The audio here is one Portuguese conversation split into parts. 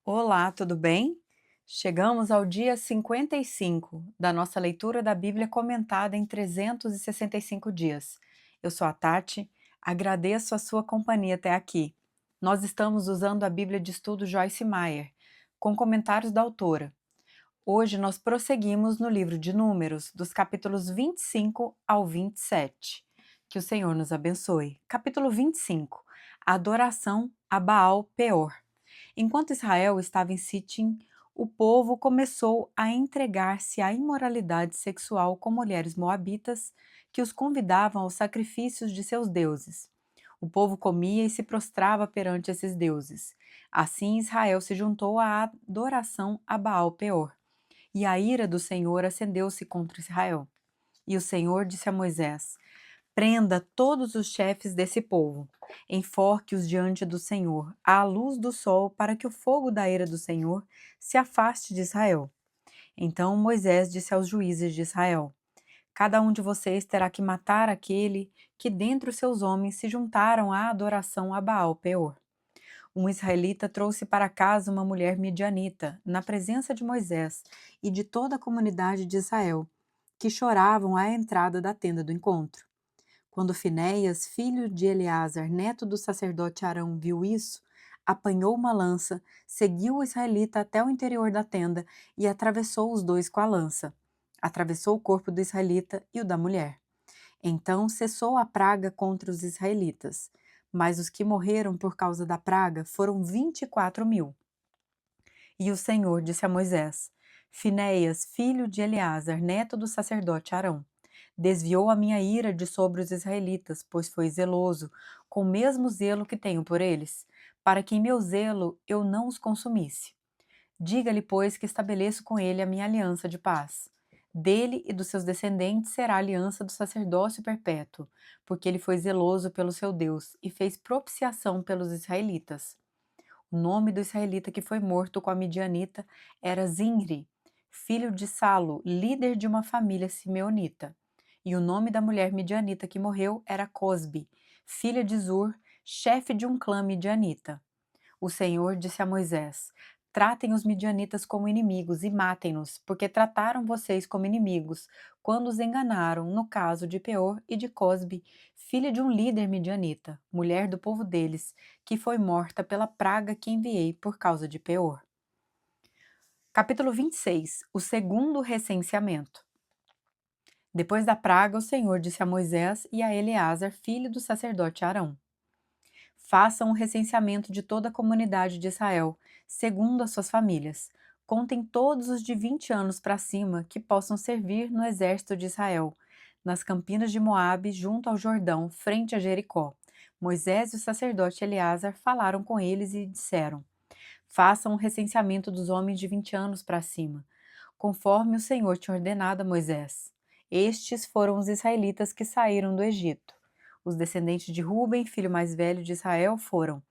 Olá, tudo bem? Chegamos ao dia 55 da nossa leitura da Bíblia comentada em 365 dias. Eu sou a Tati, agradeço a sua companhia até aqui. Nós estamos usando a Bíblia de Estudo Joyce Meyer, com comentários da autora. Hoje nós prosseguimos no livro de Números, dos capítulos 25 ao 27. Que o Senhor nos abençoe. Capítulo 25: A adoração a Baal Peor. Enquanto Israel estava em Sitim, o povo começou a entregar-se à imoralidade sexual com mulheres moabitas que os convidavam aos sacrifícios de seus deuses. O povo comia e se prostrava perante esses deuses. Assim Israel se juntou à adoração a Baal Peor, e a ira do Senhor acendeu-se contra Israel. E o Senhor disse a Moisés: Prenda todos os chefes desse povo, enforque-os diante do Senhor, à luz do sol, para que o fogo da ira do Senhor se afaste de Israel. Então Moisés disse aos juízes de Israel: Cada um de vocês terá que matar aquele que dentre os seus homens se juntaram à adoração a Baal Peor. Um israelita trouxe para casa uma mulher midianita, na presença de Moisés e de toda a comunidade de Israel, que choravam à entrada da tenda do encontro. Quando Finéias, filho de Eleazar, neto do sacerdote Arão, viu isso, apanhou uma lança, seguiu o israelita até o interior da tenda e atravessou os dois com a lança. Atravessou o corpo do israelita e o da mulher. Então cessou a praga contra os israelitas, mas os que morreram por causa da praga foram 24.000. E o Senhor disse a Moisés: Finéias, filho de Eleazar, neto do sacerdote Arão, desviou a minha ira de sobre os israelitas, pois foi zeloso, com o mesmo zelo que tenho por eles, para que em meu zelo eu não os consumisse. Diga-lhe, pois, que estabeleço com ele a minha aliança de paz. Dele e dos seus descendentes será a aliança do sacerdócio perpétuo, porque ele foi zeloso pelo seu Deus e fez propiciação pelos israelitas. O nome do israelita que foi morto com a midianita era Zinri, filho de Salo, líder de uma família simeonita. E o nome da mulher midianita que morreu era Cosbe, filha de Zur, chefe de um clã midianita. O Senhor disse a Moisés: Tratem os midianitas como inimigos e matem-nos, porque trataram vocês como inimigos, quando os enganaram, no caso de Peor e de Cosbe, filha de um líder midianita, mulher do povo deles, que foi morta pela praga que enviei por causa de Peor. Capítulo 26: O segundo recenseamento. Depois da praga, o Senhor disse a Moisés e a Eleazar, filho do sacerdote Arão: Façam um recenseamento de toda a comunidade de Israel, segundo as suas famílias. Contem todos os de 20 anos para cima que possam servir no exército de Israel, nas campinas de Moabe, junto ao Jordão, frente a Jericó. Moisés e o sacerdote Eleazar falaram com eles e disseram: Façam um recenseamento dos homens de 20 anos para cima, conforme o Senhor tinha ordenado a Moisés. Estes foram os israelitas que saíram do Egito. Os descendentes de Ruben, filho mais velho de Israel, foram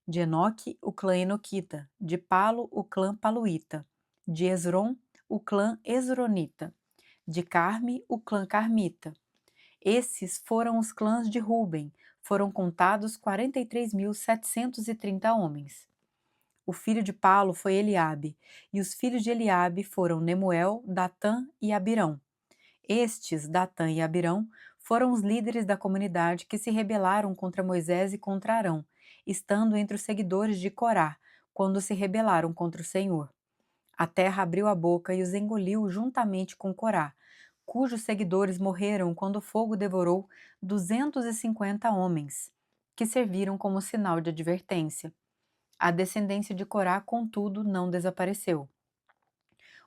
de Enoque, o clã Enoquita, de Palo, o clã Paluíta, de Esrom, o clã Esronita, de Carme, o clã Carmita. Esses foram os clãs de Ruben, foram contados 43.730 homens. O filho de Palo foi Eliabe, e os filhos de Eliabe foram Nemuel, Datã e Abirão. Estes, Datã e Abirão, foram os líderes da comunidade que se rebelaram contra Moisés e contra Arão, estando entre os seguidores de Corá, quando se rebelaram contra o Senhor. A terra abriu a boca e os engoliu juntamente com Corá, cujos seguidores morreram quando o fogo devorou 250 homens, que serviram como sinal de advertência. A descendência de Corá, contudo, não desapareceu.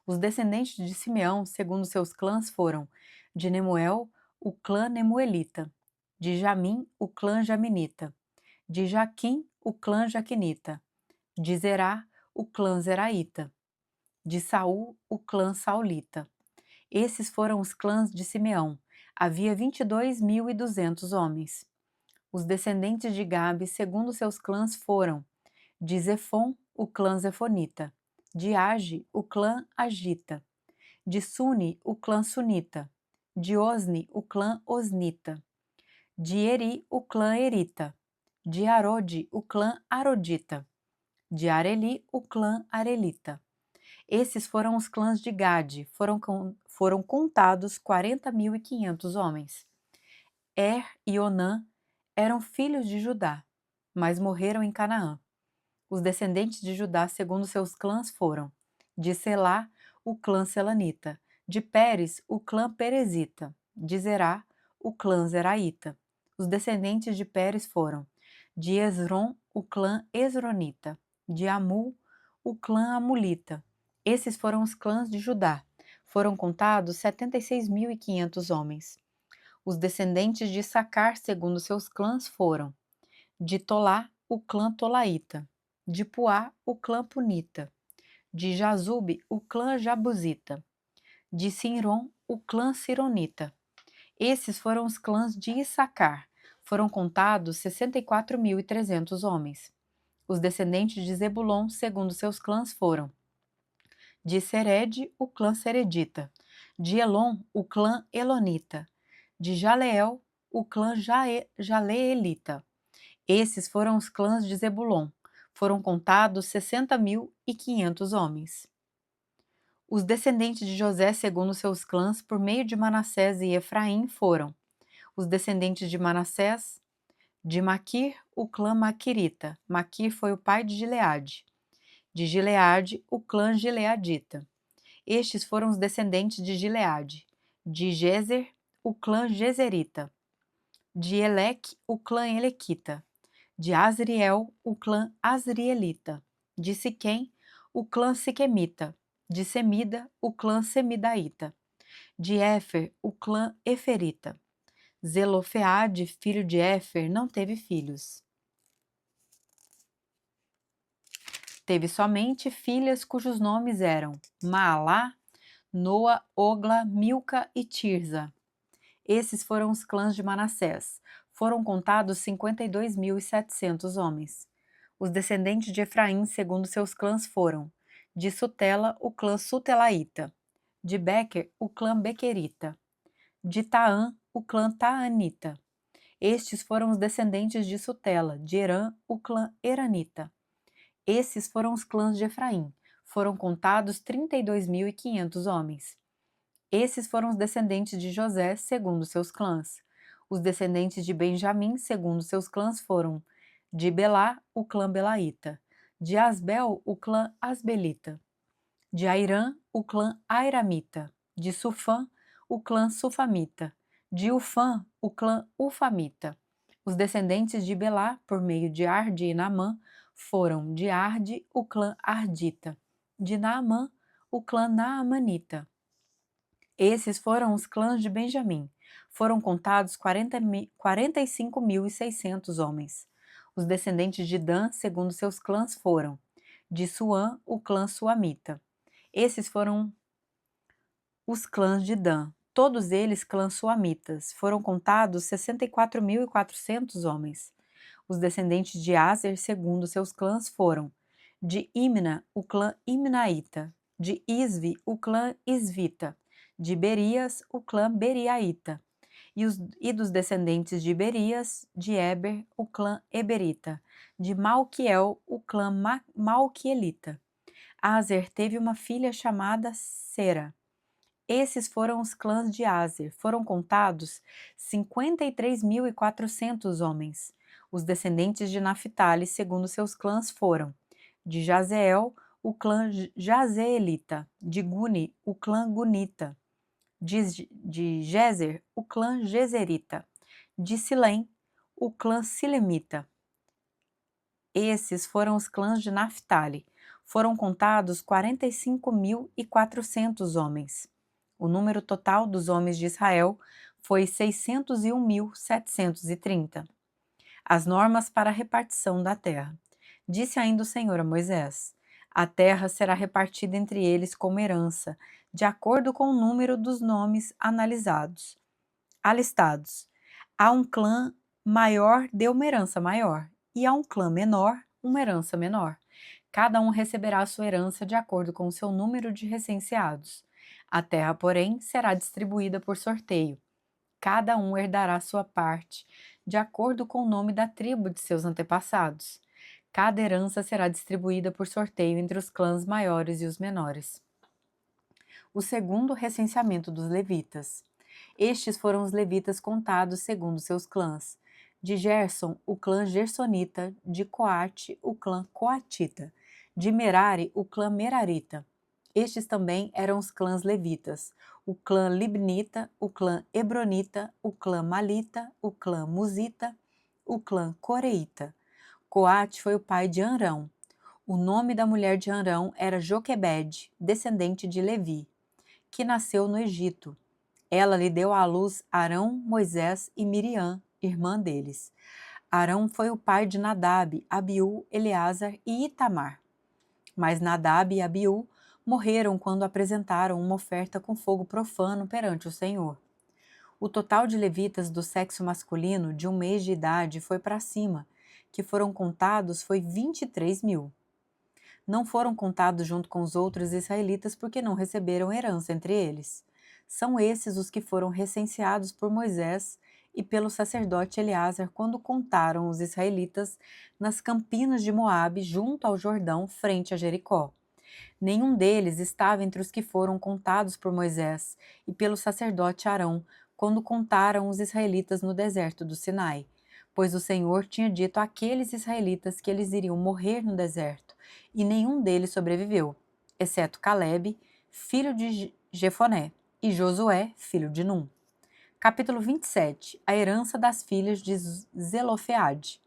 Os descendentes de Simeão, segundo seus clãs, foram de Nemuel, o clã Nemuelita, de Jamim, o clã Jaminita, de Jaquim, o clã Jaquinita, de Zerá, o clã Zeraíta, de Saul, o clã Saulita. Esses foram os clãs de Simeão. Havia 22.200 homens. Os descendentes de Gabe, segundo seus clãs, foram de Zefon, o clã Zefonita, de Age, o clã Agita, de Suni, o clã Sunita, de Osni, o clã Osnita, de Eri, o clã Erita, de Arode, o clã Arodita, De Areli, o clã arelita. Esses foram os clãs de Gade, foram contados 40.500 homens. E Onã eram filhos de Judá, mas morreram em Canaã. Os descendentes de Judá, segundo seus clãs, foram: de Selá, o clã selanita; de Pérez, o clã perezita; de Zerá, o clã zeraíta. Os descendentes de Pérez foram: de Esrom, o clã esronita; de Amul, o clã amulita. Esses foram os clãs de Judá. Foram contados 76.500 homens. Os descendentes de Issacar, segundo seus clãs, foram: de Tolá, o clã tolaíta; de Puá, o clã punita; de Jazube, o clã jabusita; de Sinrom, o clã sironita. Esses foram os clãs de Issacar. Foram contados 64.300 homens. Os descendentes de Zebulon, segundo seus clãs, foram: de Sered, o clã seredita; de Elon, o clã elonita; de Jaleel, o clã jaleelita. Esses foram os clãs de Zebulon. Foram contados 60.500 homens. Os descendentes de José, segundo seus clãs, por meio de Manassés e Efraim, foram: os descendentes de Manassés, de Maquir, o clã maquirita. Maquir foi o pai de Gileade. De Gileade, o clã gileadita. Estes foram os descendentes de Gileade. De Jezer, o clã jezerita. De Eleque, o clã elequita. De Asriel, o clã asrielita; de Siquém, o clã siquemita; de Semida, o clã semidaíta; de Éfer, o clã eferita. Zelofeade, filho de Éfer, não teve filhos. Teve somente filhas cujos nomes eram Maalá, Noa, Ogla, Milca e Tirza. Esses foram os clãs de Manassés. Foram contados 52.700 homens. Os descendentes de Efraim, segundo seus clãs, foram: de Sutela, o clã sutelaíta; de Bequer, o clã bequerita; de Taã, o clã taanita. Estes foram os descendentes de Sutela; de Herã, o clã eranita. Esses foram os clãs de Efraim. Foram contados 32.500 homens. Esses foram os descendentes de José, segundo seus clãs. Os descendentes de Benjamim, segundo seus clãs, foram: de Belá, o clã belaíta; de Asbel, o clã asbelita; de Airã, o clã airamita; de Sufã, o clã sufamita; de Ufã, o clã ufamita. Os descendentes de Belá, por meio de Arde e Naamã, foram: de Arde, o clã ardita; de Naamã, o clã naamanita. Esses foram os clãs de Benjamim. Foram contados 45.600 homens. Os descendentes de Dan, segundo seus clãs, foram: de Suã, o clã suamita. Esses foram os clãs de Dan, todos eles clãs suamitas. Foram contados 64.400 homens. Os descendentes de Aser, segundo seus clãs, foram: de Imna, o clã imnaíta; de Isvi, o clã isvita; de Berias, o clã beriaíta; e dos descendentes de Berias, de Eber, o clã eberita; de Malquiel, o clã malquielita. Aser teve uma filha chamada Sera. Esses foram os clãs de Aser. Foram contados 53.400 homens. Os descendentes de Naphtali, segundo seus clãs, foram: de Jazeel, o clã jazeelita; de Guni, o clã gunita; de Jezer, o clã jezerita; de Silém, o clã silemita. Esses foram os clãs de Naphtali. Foram contados 45.400 homens. O número total dos homens de Israel foi 601.730. As normas para a repartição da terra. Disse ainda o Senhor a Moisés: a terra será repartida entre eles como herança, de acordo com o número dos nomes alistados. A um clã maior deu uma herança maior, e a um clã menor uma herança menor. Cada um receberá a sua herança de acordo com o seu número de recenseados. A terra, porém, será distribuída por sorteio. Cada um herdará sua parte, de acordo com o nome da tribo de seus antepassados. Cada herança será distribuída por sorteio entre os clãs maiores e os menores. O segundo recenseamento dos levitas. Estes foram os levitas contados segundo seus clãs. De Gerson, o clã gersonita; de Coate, o clã coatita; de Merari, o clã merarita. Estes também eram os clãs levitas: o clã libnita, o clã hebronita, o clã malita, o clã musita, o clã coreita. Coate foi o pai de Arão. O nome da mulher de Arão era Joquebede, descendente de Levi, que nasceu no Egito. Ela lhe deu à luz Arão, Moisés e Miriam, irmã deles. Arão foi o pai de Nadab, Abiú, Eleazar e Itamar. Mas Nadab e Abiú morreram quando apresentaram uma oferta com fogo profano perante o Senhor. O total de levitas do sexo masculino de 1 mês de idade foi para cima, que foram contados foi 23.000. Não foram contados junto com os outros israelitas porque não receberam herança entre eles. São esses os que foram recenseados por Moisés e pelo sacerdote Eleazar quando contaram os israelitas nas campinas de Moabe, junto ao Jordão, frente a Jericó. Nenhum deles estava entre os que foram contados por Moisés e pelo sacerdote Arão quando contaram os israelitas no deserto do Sinai, pois o Senhor tinha dito àqueles israelitas que eles iriam morrer no deserto, e nenhum deles sobreviveu, exceto Calebe, filho de Jefoné, e Josué, filho de Num. Capítulo 27. A herança das filhas de Zelofeade.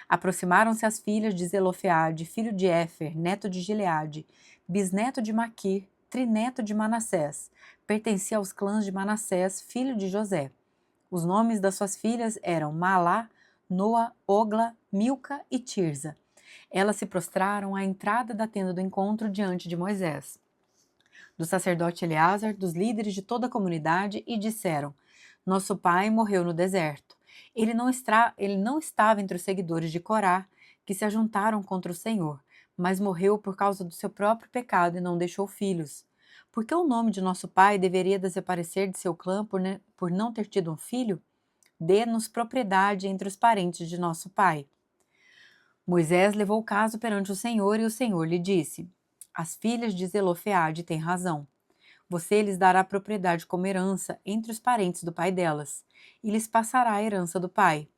Aproximaram-se as filhas de Zelofeade, filho de Éfer, neto de Gileade, bisneto de Maquir, trineto de Manassés. Pertencia aos clãs de Manassés, filho de José. Os nomes das suas filhas eram Malá, Noa, Ogla, Milca e Tirza. Elas se prostraram à entrada da tenda do encontro diante de Moisés, do sacerdote Eleazar, dos líderes de toda a comunidade, e disseram: Nosso pai morreu no deserto. Ele não estava entre os seguidores de Corá, que se ajuntaram contra o Senhor, mas morreu por causa do seu próprio pecado e não deixou filhos. Por que o nome de nosso pai deveria desaparecer de seu clã por não ter tido um filho? Dê-nos propriedade entre os parentes de nosso pai. Moisés levou o caso perante o Senhor e o Senhor lhe disse: As filhas de Zelofeade têm razão. Você lhes dará propriedade como herança entre os parentes do pai delas, e lhes passará a herança do pai.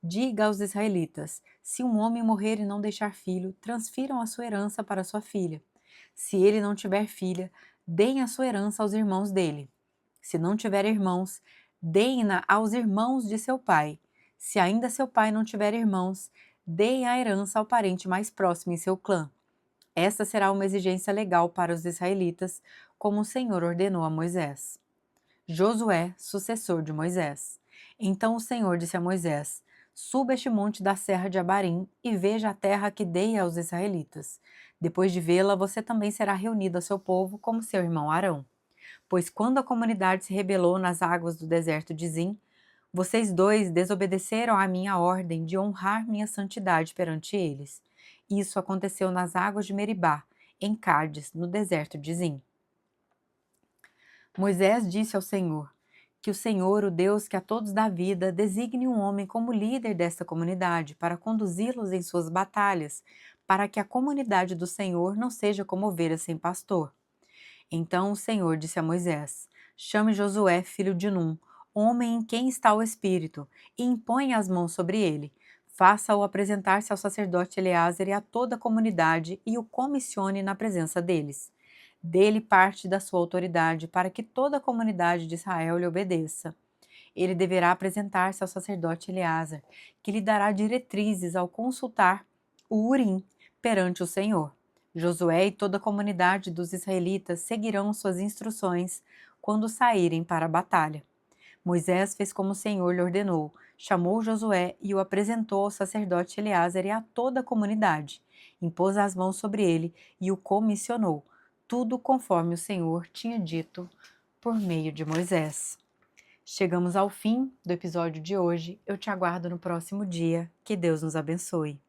Diga aos israelitas: se um homem morrer e não deixar filho, transfiram a sua herança para sua filha. Se ele não tiver filha, deem a sua herança aos irmãos dele. Se não tiver irmãos, deem-na aos irmãos de seu pai. Se ainda seu pai não tiver irmãos, deem a herança ao parente mais próximo em seu clã. Esta será uma exigência legal para os israelitas, como o Senhor ordenou a Moisés. Josué, sucessor de Moisés. Então o Senhor disse a Moisés: Suba este monte da serra de Abarim e veja a terra que dei aos israelitas. Depois de vê-la, você também será reunido ao seu povo como seu irmão Arão. Pois quando a comunidade se rebelou nas águas do deserto de Zim, vocês dois desobedeceram à minha ordem de honrar minha santidade perante eles. Isso aconteceu nas águas de Meribá, em Cádiz, no deserto de Zim. Moisés disse ao Senhor: Que o Senhor, o Deus que a todos dá vida, designe um homem como líder desta comunidade, para conduzi-los em suas batalhas, para que a comunidade do Senhor não seja como ovelhas sem pastor. Então o Senhor disse a Moisés: Chame Josué, filho de Num, homem em quem está o Espírito, e imponha as mãos sobre ele. Faça-o apresentar-se ao sacerdote Eleazar e a toda a comunidade e o comissione na presença deles. Dê-lhe parte da sua autoridade para que toda a comunidade de Israel lhe obedeça. Ele deverá apresentar-se ao sacerdote Eleazar, que lhe dará diretrizes ao consultar o Urim perante o Senhor. Josué e toda a comunidade dos israelitas seguirão suas instruções quando saírem para a batalha. Moisés fez como o Senhor lhe ordenou, chamou Josué e o apresentou ao sacerdote Eleazar e a toda a comunidade. Impôs as mãos sobre ele e o comissionou, tudo conforme o Senhor tinha dito por meio de Moisés. Chegamos ao fim do episódio de hoje. Eu te aguardo no próximo dia. Que Deus nos abençoe.